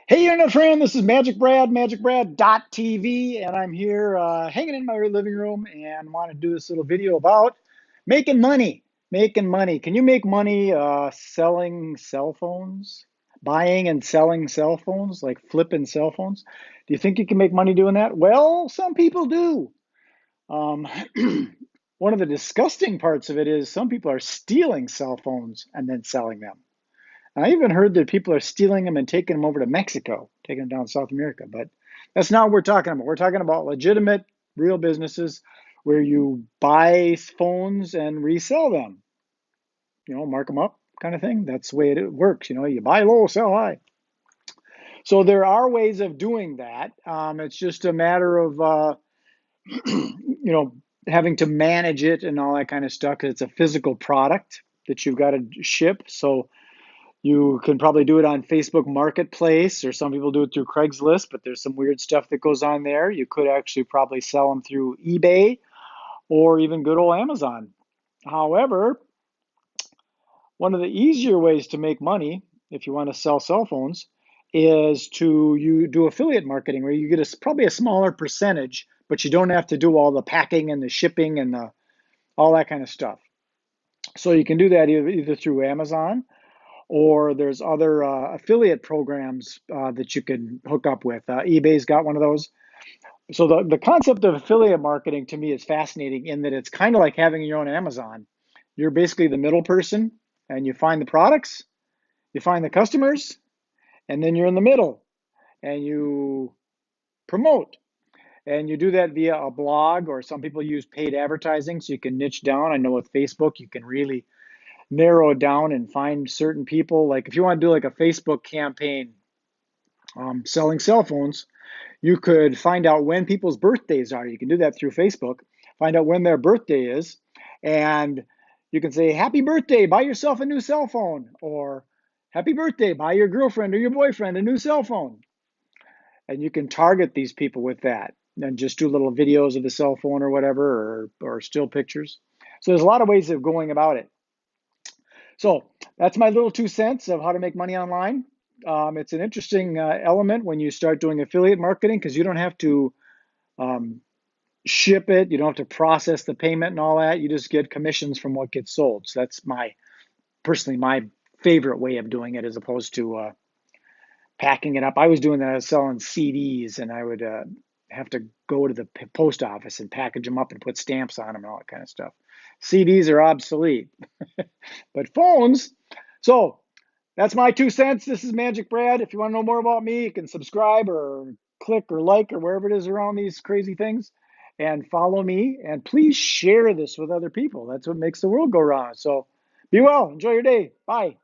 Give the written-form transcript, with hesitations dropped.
Hey, internet friend, this is Magic Brad, magicbrad.tv, and I'm here hanging in my living room and want to do this little video about making money. Making money. Can you make money selling cell phones? Buying and selling cell phones, like flipping cell phones? Do you think you can make money doing that? Well, some people do. Um, one of the disgusting parts of it is some people are stealing cell phones and then selling them. I even heard that people are stealing them and taking them over to Mexico, taking them down to South America. But that's not what we're talking about. We're talking about legitimate, real businesses where you buy phones and resell them. Mark them up kind of thing. That's the way it works. You buy low, sell high. So there are ways of doing that. It's just a matter of, having to manage it and all that kind of stuff because it's a physical product that you've got to ship. So you can probably do it on Facebook Marketplace, or some people do it through Craigslist, but there's some weird stuff that goes on there. You could actually probably sell them through eBay or even good old Amazon. However, one of the easier ways to make money if you want to sell cell phones is to you do affiliate marketing where you get probably a smaller percentage, but you don't have to do all the packing and the shipping and all that kind of stuff. So you can do that either through Amazon, or there's other affiliate programs that you can hook up with. eBay's got one of those. So the concept of affiliate marketing to me is fascinating in that it's kind of like having your own Amazon. You're basically the middle person, and you find the products, you find the customers, and then you're in the middle and you promote. And you do that via a blog, or some people use paid advertising so you can niche down. I know with Facebook, you can really narrow it down and find certain people. Like if you want to do like a Facebook campaign selling cell phones, you could find out when people's birthdays are. You can do that through Facebook. Find out when their birthday is, and you can say, "Happy birthday! Buy yourself a new cell phone," or "Happy birthday! Buy your girlfriend or your boyfriend a new cell phone." And you can target these people with that, and just do little videos of the cell phone or whatever, or still pictures. So there's a lot of ways of going about it. So that's my little 2 cents of how to make money online. It's an interesting element when you start doing affiliate marketing because you don't have to um, ship it, you don't have to process the payment and all that. You just get commissions from what gets sold. So that's personally my favorite way of doing it, as opposed to packing it up. I was doing that. I was selling CDs, and I would have to go to the post office and package them up and put stamps on them and all that kind of stuff. CDs are obsolete, but phones. So that's my 2 cents. This is Magic Brad. If you want to know more about me, you can subscribe or click or like or wherever it is around these crazy things, and follow me. And please share this with other people. That's what makes the world go round. So be well. Enjoy your day. Bye.